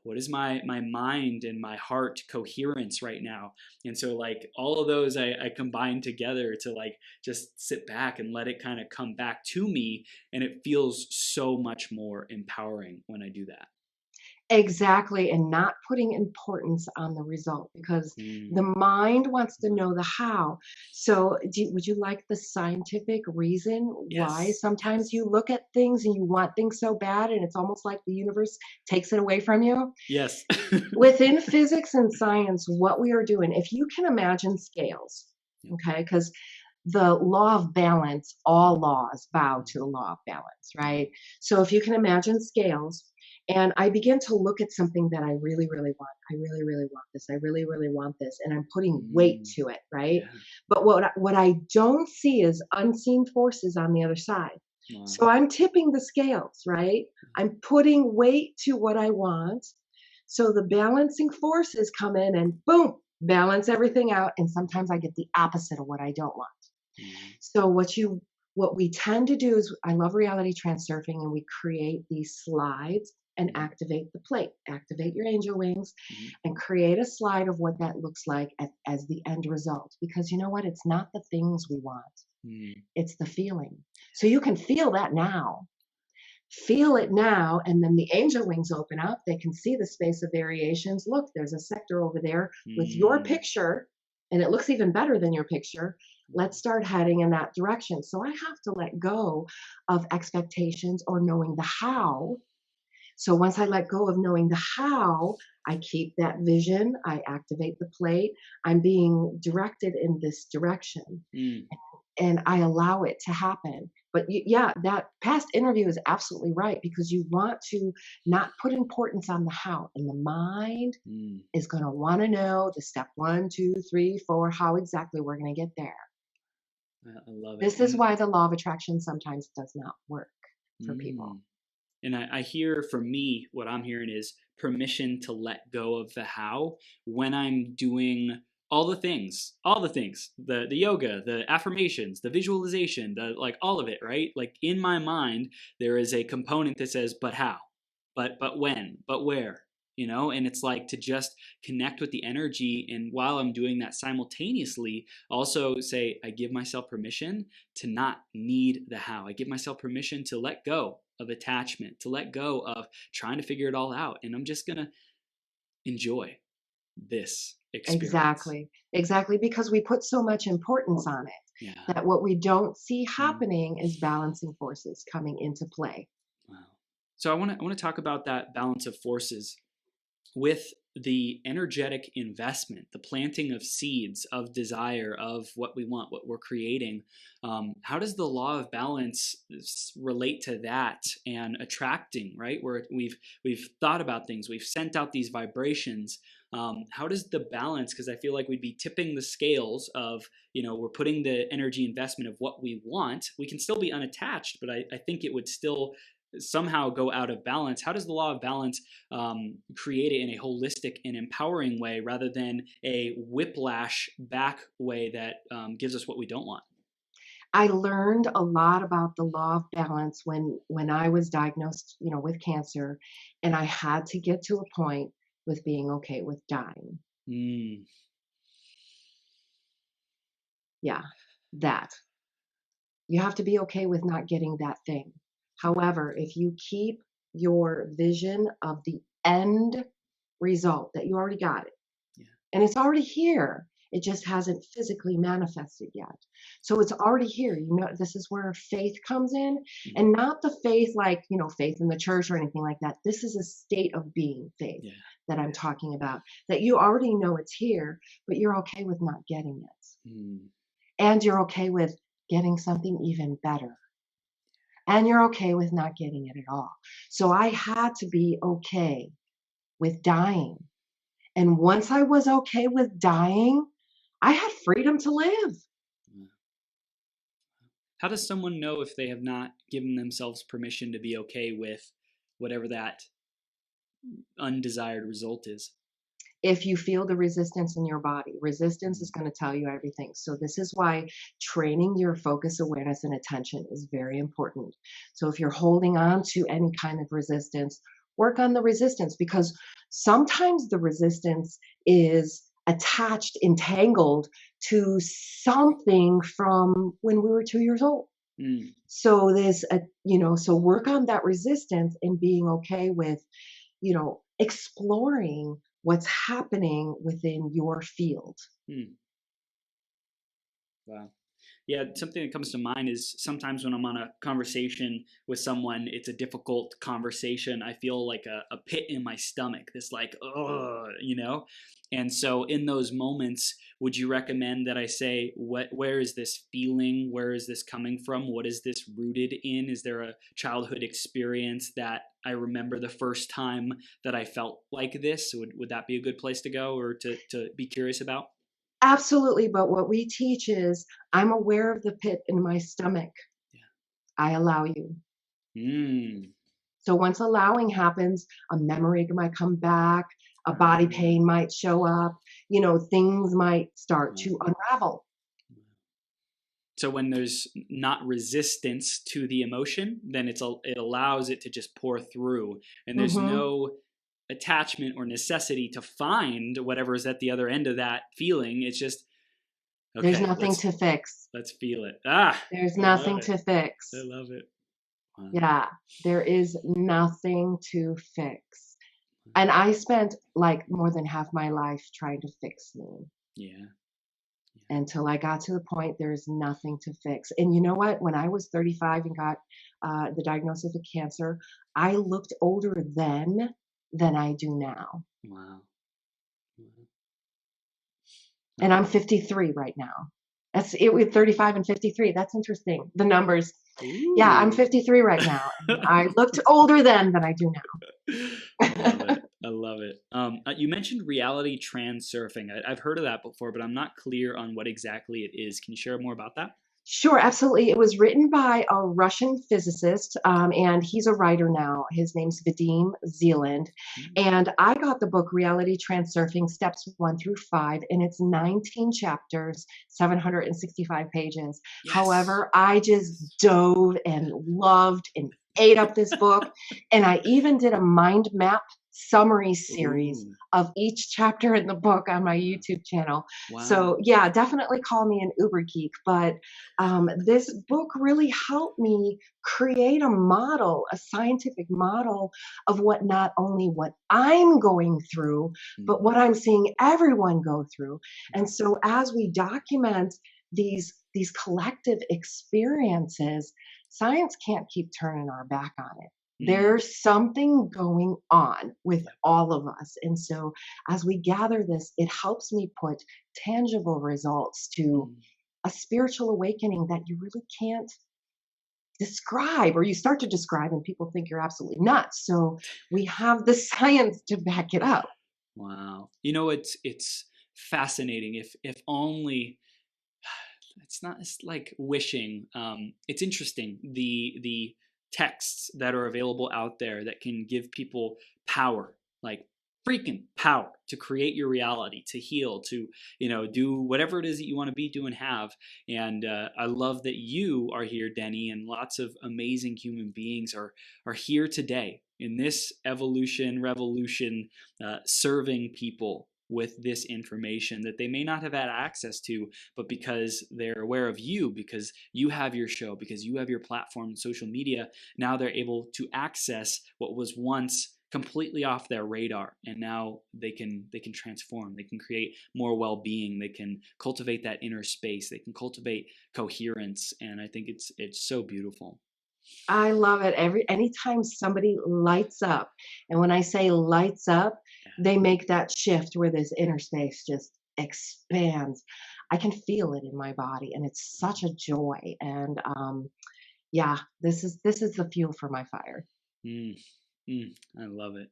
What is my mind and my heart coherence right now? And so like all of those I combine together to like just sit back and let it kind of come back to me. And it feels so much more empowering when I do that. Exactly, and not putting importance on the result because the mind wants to know the how. So, would you like the scientific reason why Yes. sometimes you look at things and you want things so bad and it's almost like the universe takes it away from you? Yes. Within physics and science, what we are doing, if you can imagine scales, okay, because the law of balance, all laws bow to the law of balance, right? So if you can imagine scales, and I begin to look at something that I really, really want. I really, really want this. I really, really want this. And I'm putting weight to it, right? Yeah. But what I don't see is unseen forces on the other side. Wow. So I'm tipping the scales, right? I'm putting weight to what I want. So the balancing forces come in and boom, balance everything out. And sometimes I get the opposite of what I don't want. So what we tend to do is I love reality transurfing, and we create these slides and activate the plate, activate your angel wings, and create a slide of what that looks like as the end result. Because you know what? It's not the things we want. It's the feeling. So you can feel that now. Feel it now, and then the angel wings open up. They can see the space of variations. Look, there's a sector over there with your picture, and it looks even better than your picture. Let's start heading in that direction. So I have to let go of expectations or knowing the how. So once I let go of knowing the how, I keep that vision. I activate the plate. I'm being directed in this direction. And I allow it to happen. But yeah, that past interview is absolutely right, because you want to not put importance on the how. And the mind is going to want to know the step 1, 2, 3, 4, how exactly we're going to get there. I love it. This is why the law of attraction sometimes does not work for people. And I hear, for me, what I'm hearing is permission to let go of the how when I'm doing all the things, the yoga, the affirmations, the visualization, like all of it, right? Like in my mind, there is a component that says, but how, but when, but where, and it's like to just connect with the energy. And while I'm doing that simultaneously, also say, I give myself permission to not need the how. I give myself permission to let go of attachment, to let go of trying to figure it all out. And I'm just going to enjoy this experience. Exactly. Because we put so much importance on it that what we don't see happening is balancing forces coming into play. Wow. So I want to talk about that balance of forces with the energetic investment, the planting of seeds of desire, of what we want, what we're creating. How does the law of balance relate to that and attracting, right? Where we've thought about things, we've sent out these vibrations. How does the balance, because I feel like we'd be tipping the scales of, we're putting the energy investment of what we want. We can still be unattached, but I think it would still somehow go out of balance. How does the law of balance create it in a holistic and empowering way rather than a whiplash back way that gives us what we don't want? I learned a lot about the law of balance when I was diagnosed, with cancer, and I had to get to a point with being okay with dying. Yeah, that. You have to be okay with not getting that thing. However, if you keep your vision of the end result, that you already got it, and it's already here, it just hasn't physically manifested yet. So it's already here. This is where faith comes in, and not the faith like, faith in the church or anything like that. This is a state of being faith that I'm talking about, that you already know it's here, but you're okay with not getting it. And you're okay with getting something even better. And you're okay with not getting it at all. So I had to be okay with dying. And once I was okay with dying, I had freedom to live. How does someone know if they have not given themselves permission to be okay with whatever that undesired result is? If you feel the resistance in your body, resistance is going to tell you everything. So this is why training your focus, awareness, and attention is very important. So if you're holding on to any kind of resistance, work on the resistance, because sometimes the resistance is attached, entangled to something from when we were 2 years old. So so work on that resistance and being okay with, exploring what's happening within your field. Wow. Yeah, something that comes to mind is sometimes when I'm on a conversation with someone, it's a difficult conversation. I feel like a pit in my stomach, this like, And so in those moments, would you recommend that I say, where is this feeling? Where is this coming from? What is this rooted in? Is there a childhood experience that I remember the first time that I felt like this? Would that be a good place to go or to be curious about? Absolutely. But what we teach is I'm aware of the pit in my stomach. I allow you. So once allowing happens, a memory might come back, a body pain might show up, things might start to unravel. So when there's not resistance to the emotion, then it allows it to just pour through, and there's no attachment or necessity to find whatever is at the other end of that feeling. It's just, okay, there's nothing to fix. Let's feel it. There's nothing to fix. I love it. Wow. Yeah, there is nothing to fix. And I spent like more than half my life trying to fix me. Until I got to the point there's nothing to fix. And you know what? When I was 35 and got the diagnosis of cancer, I looked older then than I do now. Wow. And I'm 53 right now. That's it with 35 and 53. That's interesting. The numbers. Ooh. Yeah, I'm 53 right now. I looked older then than I do now. I love it. You mentioned reality transurfing. I've heard of that before, but I'm not clear on what exactly it is. Can you share more about that? Sure, absolutely. It was written by a Russian physicist, and he's a writer now. His name's Vadim Zeland. And I got the book Reality Transurfing, Steps 1 through 5, and it's 19 chapters, 765 pages. Yes. However, I just dove and loved and ate up this book. And I even did a mind map summary series Ooh, of each chapter in the book on my YouTube channel. wow. So yeah, definitely call me an Uber geek. But this book really helped me create a model, a scientific model of what not only what I'm going through, but Mm, what I'm seeing everyone go through. And so as we document these collective experiences, science can't keep turning our back on it. mm, There's something going on with all of us. And so as we gather this, it helps me put tangible results to mm. a spiritual awakening that you really can't describe, or you start to describe and people think you're absolutely nuts. So we have the science to back it up. Wow. You know, it's fascinating. If only it's not, it's like wishing. It's interesting the texts that are available out there that can give people power, like freaking power to create your reality, to heal, to do whatever it is that you want to be, do, and have. And I love that you are here, Deni, and lots of amazing human beings are here today in this evolution revolution, serving people with this information that they may not have had access to, but because they're aware of you, because you have your show, because you have your platform and social media, now they're able to access what was once completely off their radar, and now they can transform, they can create more well-being, they can cultivate that inner space, they can cultivate coherence. And I think it's so beautiful. I love it. Anytime somebody lights up, and when I say lights up, they make that shift where this inner space just expands. I can feel it in my body, and it's such a joy. And yeah, this is the fuel for my fire. Mm, I love it.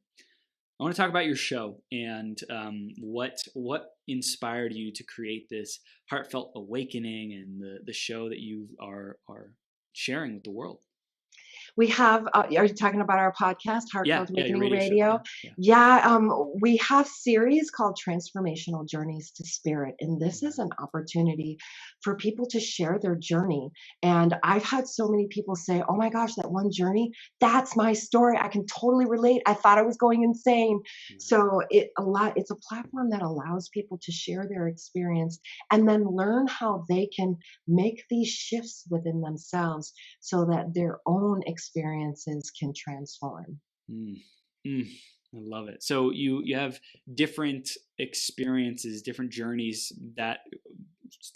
I want to talk about your show and what inspired you to create this heartfelt awakening and the show that you are sharing with the world. We have, are you talking about our podcast, Yeah, Heartfelt yeah, your Awakening radio show. Radio? Yeah, yeah. Yeah, we have series called Transformational Journeys to Spirit, and this is an opportunity for people to share their journey. And I've had so many people say, "Oh my gosh, that one journey, that's my story. I can totally relate. I thought I was going insane." So it's a platform that allows people to share their experience and then learn how they can make these shifts within themselves so that their own experiences can transform. Mm, mm, I love it. So you have different experiences, different journeys that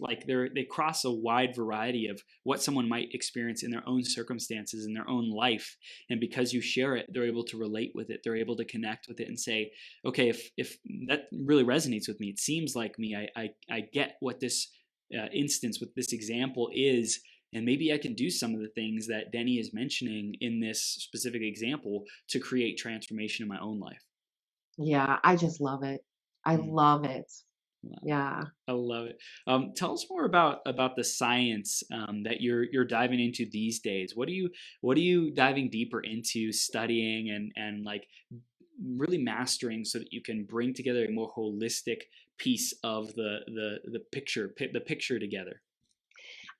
like they cross a wide variety of what someone might experience in their own circumstances in their own life. And because you share it, they're able to relate with it. They're able to connect with it and say, okay, if that really resonates with me, it seems like me. I get what this instance, what this example is. And maybe I can do some of the things that Deni is mentioning in this specific example to create transformation in my own life. Yeah, I just love it. I Mm, love it. wow. Yeah. I love it. Tell us more about the science that you're diving into these days. What are you diving deeper into, studying and like really mastering so that you can bring together a more holistic piece of the picture together.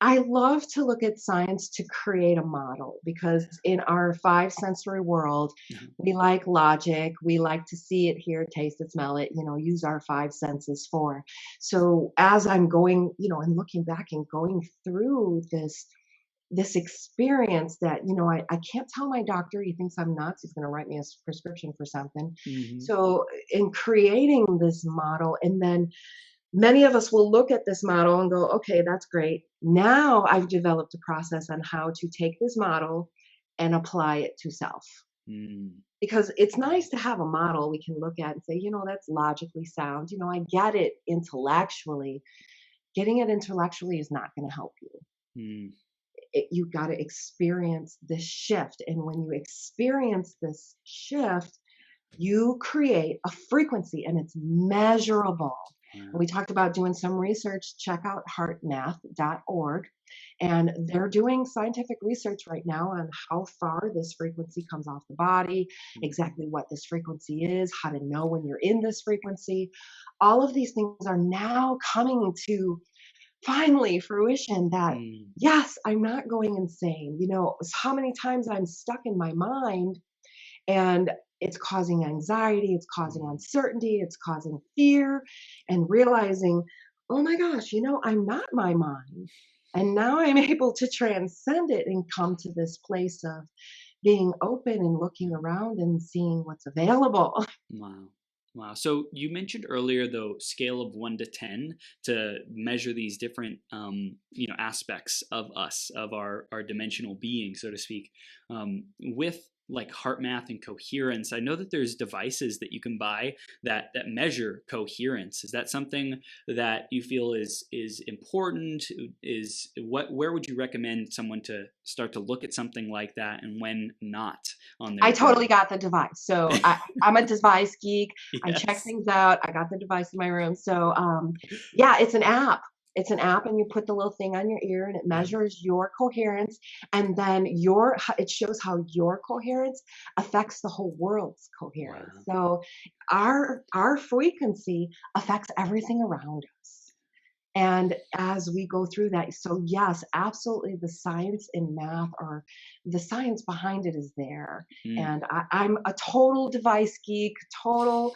I love to look at science to create a model because in our five sensory world, Mhm. we like logic. We like to see it, hear it, taste it, smell it, use our five senses for. So as I'm going, and looking back and going through this experience that I can't tell my doctor, he thinks I'm nuts, he's going to write me a prescription for something. Mhm. So in creating this model, and then many of us will look at this model and go, okay, that's great. Now I've developed a process on how to take this model and apply it to self. Mm. Because it's nice to have a model we can look at and say, that's logically sound. I get it intellectually. Getting it intellectually is not going to help you. Mm. You got to experience this shift. And when you experience this shift, you create a frequency and it's measurable. And Wow. we talked about doing some research. Check out heartmath.org. And they're doing scientific research right now on how far this frequency comes off the body, exactly what this frequency is, how to know when you're in this frequency. All of these things are now coming to finally fruition that, Mm. yes, I'm not going insane. How many times I'm stuck in my mind and it's causing anxiety, it's causing uncertainty, it's causing fear, and realizing, oh my gosh, I'm not my mind. And now I'm able to transcend it and come to this place of being open and looking around and seeing what's available. Wow. Wow. So you mentioned earlier, though, scale of 1 to 10 to measure these different, aspects of us, of our dimensional being, so to speak. With like heart math and coherence, I know that there's devices that you can buy that measure coherence. Is that something that you feel is important? Where would you recommend someone to start to look at something like that, and when not on their I totally journey? got the device. So I'm a device geek. I check Yes. things out. I got the device in my room. So yeah, it's an app. It's an app, and you put the little thing on your ear, and it Yeah. measures your coherence, and then it shows how your coherence affects the whole world's coherence. Wow. So our frequency affects everything around us. And as we go through that, so yes, absolutely, the science in math, or the science behind it, is there. Mm. And I'm a total device geek, total.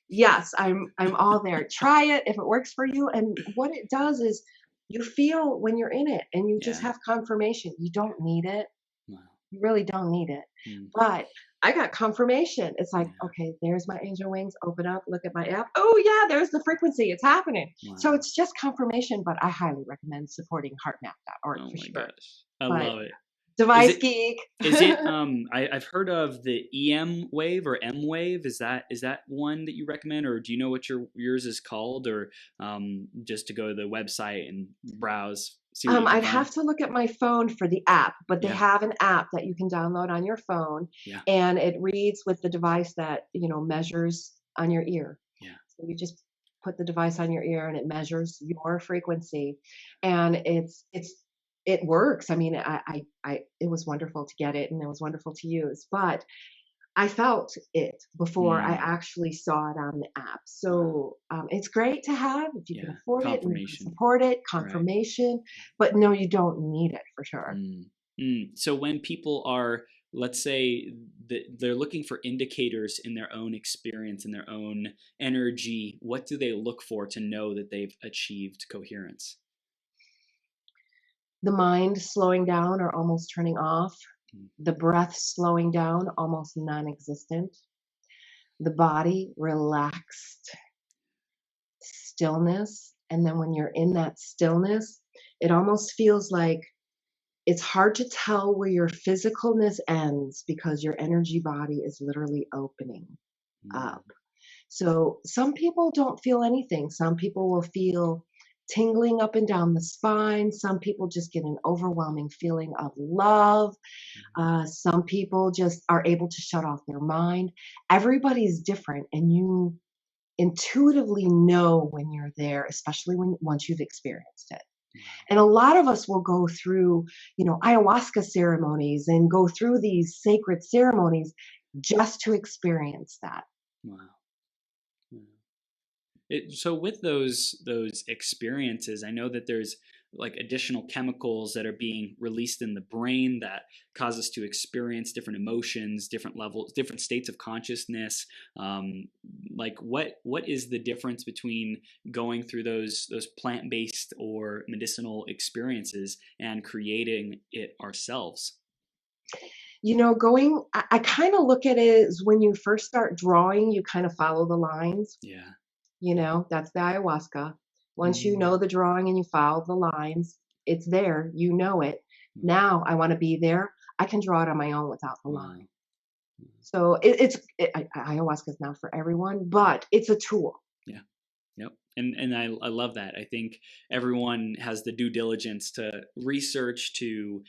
Yes, I'm all there. Try it if it works for you. And what it does is you feel when you're in it, and you just Yeah. have confirmation. You don't need it. Wow. You really don't need it. Mm. But I got confirmation. It's like, Yeah. okay, there's my angel wings. Open up, look at my app. Oh, yeah, there's the frequency. It's happening. So Wow. it's just confirmation, but I highly recommend supporting heartmap.org Oh for my sure. gosh. I But love it. Is device it geek. is it I've heard of the EM wave or M wave. Is that one that you recommend, or do you know what yours is called, or just to go to the website and browse, see what you can I'd find? have to look at my phone for the app, but they Yeah. have an app that you can download on your phone, Yeah. and it reads with the device that, measures on your ear. Yeah. So you just put the device on your ear, and it measures your frequency, and it works. I mean, it was wonderful to get it, and it was wonderful to use, but I felt it before I Mm. actually saw it on the app. Wow. So it's great to have if you can Yeah. afford it and you can Confirmation. support it, Right. confirmation. But no, you don't need it for sure. Mm. Mm. So when people are, let's say, they're looking for indicators in their own experience, in their own energy, what do they look for to know that they've achieved coherence? The mind slowing down or almost turning off, Mm. the breath slowing down, almost non existent, the body relaxed, stillness. And then when you're in that stillness, it almost feels like it's hard to tell where your physicalness ends because your energy body is literally opening up. Mm. So some people don't feel anything. Some people will feel tingling up and down the spine. Some people just get an overwhelming feeling of love. Some people just are able to shut off their mind. Everybody's different, and you intuitively know when you're there, especially once you've experienced it. Wow. And a lot of us will go through, ayahuasca ceremonies and go through these sacred ceremonies just to experience that. Wow. Wow. So with those experiences, I know that there's like additional chemicals that are being released in the brain that cause us to experience different emotions, different levels, different states of consciousness. Like what is the difference between going through those plant based or medicinal experiences and creating it ourselves? I kind of look at it as when you first start drawing, you kind of follow the lines. Yeah. That's the ayahuasca. Once you Mm. know the drawing and you follow the lines, it's there, you know it. Wow. Now I want to be there. I can draw it on my own without the line. Wow. So ayahuasca is not for everyone, Yeah. but it's a tool. Yeah. Yep. And I love that. I think everyone has the due diligence to research, to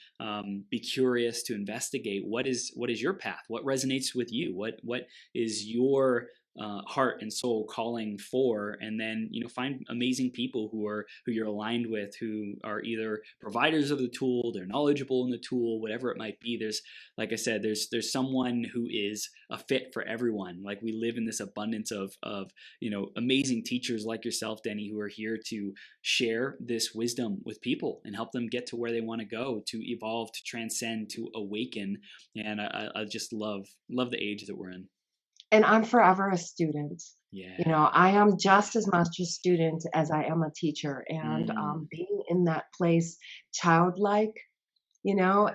be curious, to investigate what is your path, what resonates with you, what is your heart and soul calling for, and then find amazing people who you're aligned with, who are either providers of the tool, they're knowledgeable in the tool, whatever it might be. There's, like I said, there's someone who is a fit for everyone. Like we live in this abundance of amazing teachers like yourself, Deni, who are here to share this wisdom with people and help them get to where they want to go, to evolve, to transcend, to awaken. And I just love the age that we're in. And I'm forever a student. Yeah. You know, I am just as much a student as I am a teacher. And Mm. being in that place, childlike, you know,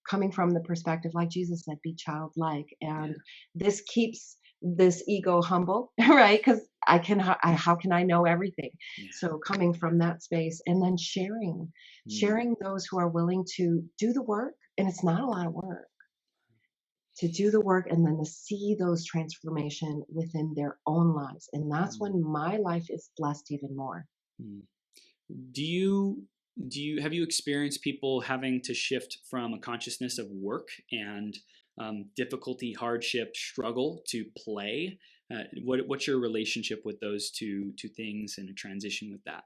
coming from the perspective, like Jesus said, be childlike. And Yeah. this keeps this ego humble, right? Because how can I know everything? Yeah. So coming from that space and then Mm. sharing those who are willing to do the work, and it's not a lot of work to do the work and then to see those transformation within their own lives. And that's Mm. when my life is blessed even more. Mm. Do you have you experienced people having to shift from a consciousness of work and difficulty, hardship, struggle to play? What's your relationship with those two things and a transition with that?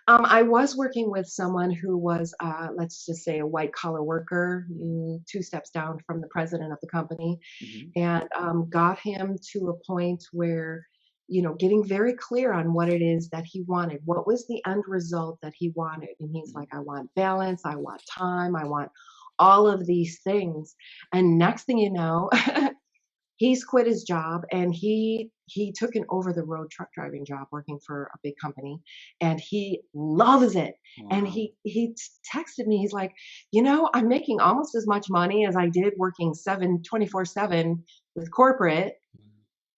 I was working with someone who was, let's just say, a white collar worker, two steps down from the president of the company, Hmm. and got him to a point where, you know, getting very clear on what it is that he wanted. What was the end result that he wanted? And he's like, I want balance, I want time, I want all of these things. And next thing you know, he's quit his job and he took an over the road truck driving job working for a big company, and he loves it. And Wow. he texted me, he's like, you know, I'm making almost as much money as I did working 24/7 with corporate,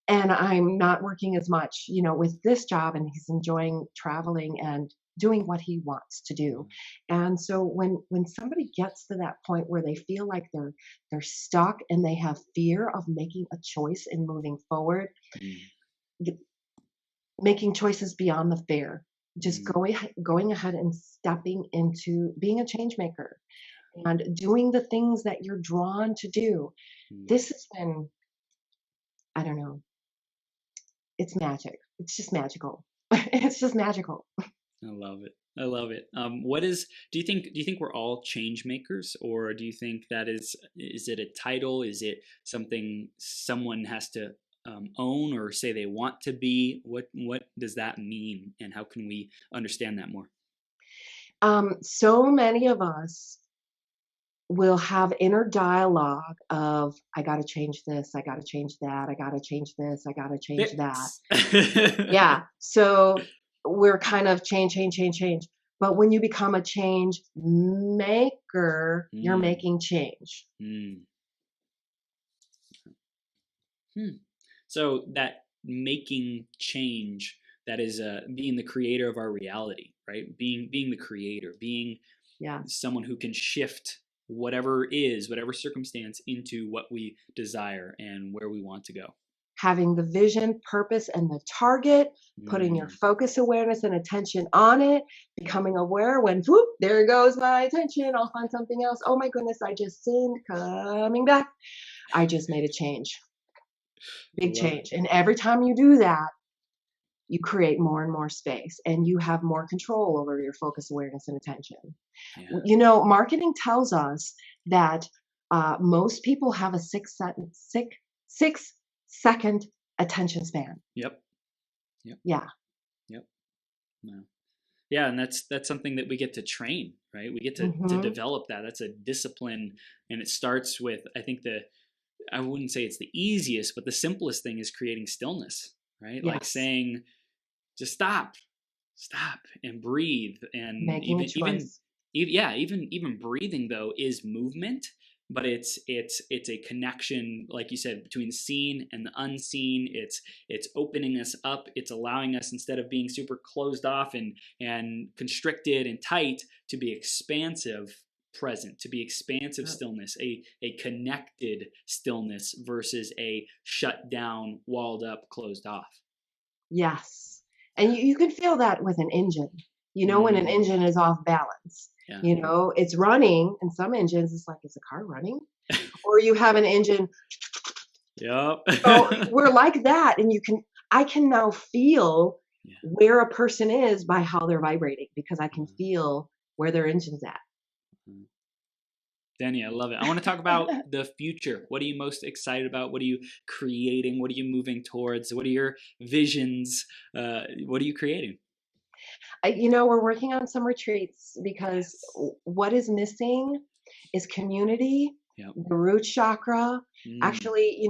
and I'm not working as much, you know, with this job, and he's enjoying traveling and doing what he wants to do. And so when somebody gets to that point where they feel like they're stuck and they have fear of making a choice and moving forward, Mm. th- making choices beyond the fear, just Mm. going ahead and stepping into being a change maker and doing the things that you're drawn to do. Mm. This has been, I don't know, it's magic. It's just magical. It's just magical. I love it. I love it. What is? Do you think we're all change makers, or do you think that is it a title? Is it something someone has to own or say they want to be? What does that mean, and how can we understand that more? So many of us will have inner dialogue of, I got to change this, I got to change that, I got to change this, I got to change that. Fix. Yeah. So we're kind of change, change, change, change. But when you become a change maker, you're Mm, making change. mm, hmm. So that making change, that is being the creator of our reality, right? Being the creator, being Yes. someone who can shift whatever circumstance into what we desire and where we want to go. Having the vision, purpose, and the target, putting your Mm, focus, awareness, and attention on it, becoming aware when, whoop, there goes my attention, I'll find something else. Oh my goodness, I just sinned, coming back. I just made a change, I big love it. change. And every time you do that, you create more and more space and you have more control over your focus, awareness, and attention. Yeah. You know, marketing tells us that most people have a 6 second attention span. Yep. Yep. Yeah. Yep. No. Yeah, and that's something that we get to train, right? We get to Hmm. develop that. That's a discipline, and it starts with, I think, I wouldn't say it's the easiest, but the simplest thing is creating stillness, right? Like Yes. saying, just stop and breathe. And Making a choice. even breathing though is movement, but it's a connection, like you said, between the seen and the unseen. It's opening us up. It's allowing us, instead of being super closed off and constricted and tight, to be expansive present, to be expansive Uh, stillness, a connected stillness versus a shut down, walled up, closed off. Yes. And you can feel that with an engine. You know, when an Mm, engine is off balance, yeah. you know, it's running, and some engines, it's like, is the car running? Or you have an engine. Yep. So we're like that. And I can now feel Yeah. where a person is by how they're vibrating because I can feel where their engine's at. Mhm. Deni, I love it. I want to talk about the future. What are you most excited about? What are you creating? What are you moving towards? What are your visions? What are you creating? You know, we're working on some retreats because Yes. what is missing is community Yep. the root chakra, Mm. actually,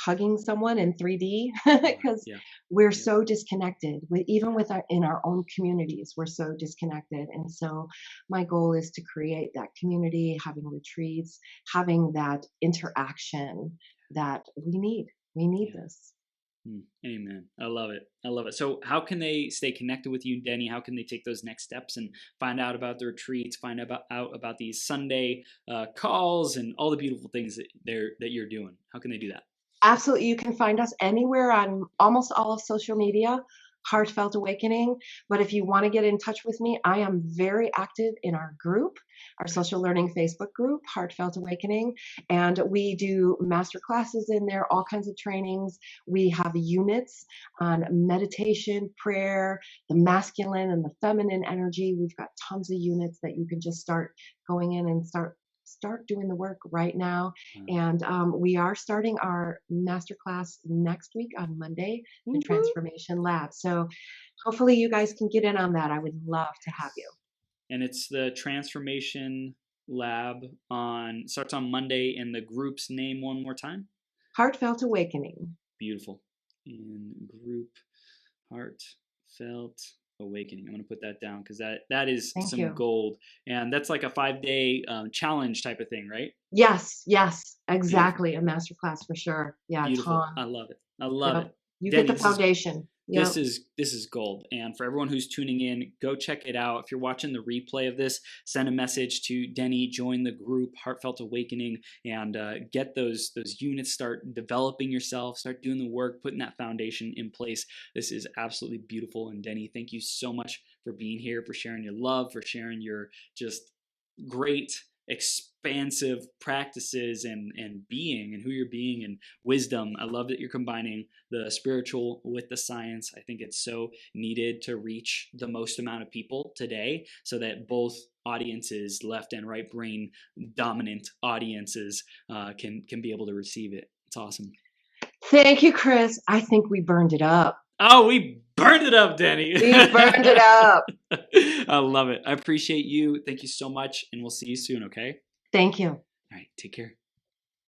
hugging someone in 3D Wow. because Yeah. we're Yep. so disconnected. Even with in our own communities, we're so disconnected. And so my goal is to create that community, having retreats, having that interaction that we need. We need Yeah. this. Amen. I love it. I love it. So, how can they stay connected with you, Deni? How can they take those next steps and find out about the retreats, find out about these Sunday calls, and all the beautiful things that you're doing? How can they do that? Absolutely. You can find us anywhere on almost all of social media, Heartfelt Awakening. But if you want to get in touch with me, I am very active in our group, our social learning Facebook group, Heartfelt Awakening. And we do master classes in there, all kinds of trainings. We have units on meditation, prayer, the masculine and the feminine energy. We've got tons of units that you can just start going in and start doing the work right now. Wow. And we are starting our masterclass next week on Monday, the Woo-hoo. Transformation Lab. So hopefully you guys can get in on that. I would love to have you. And it's the Transformation Lab starts on Monday, and the group's name one more time. Heartfelt Awakening. Beautiful. In group, Heartfelt Awakening. I'm going to put that down because that is Thank some you. gold, and that's like a 5-day challenge type of thing, right? Yes, Beautiful. exactly. A masterclass for sure. Yeah, Beautiful. ton. I love it. I love Yep. it. You get Deni, the foundation. this Yep. is gold. And for everyone who's tuning in, go check it out. If you're watching the replay of this, send a message to Deni, join the group Heartfelt Awakening, and get those units. Start developing yourself, start doing the work, putting that foundation in place. This is absolutely beautiful. And Deni, thank you so much for being here, for sharing your love, for sharing your just great expansive practices and being and who you're being and wisdom. I love that you're combining the spiritual with the science. I think it's so needed to reach the most amount of people today so that both audiences, left and right brain dominant audiences, can be able to receive it. It's awesome. Thank you, Chris. I think we burned it up. Oh, we burned it up, Deni. We burned it up. I love it. I appreciate you. Thank you so much, and we'll see you soon, okay? Thank you. All right, take care.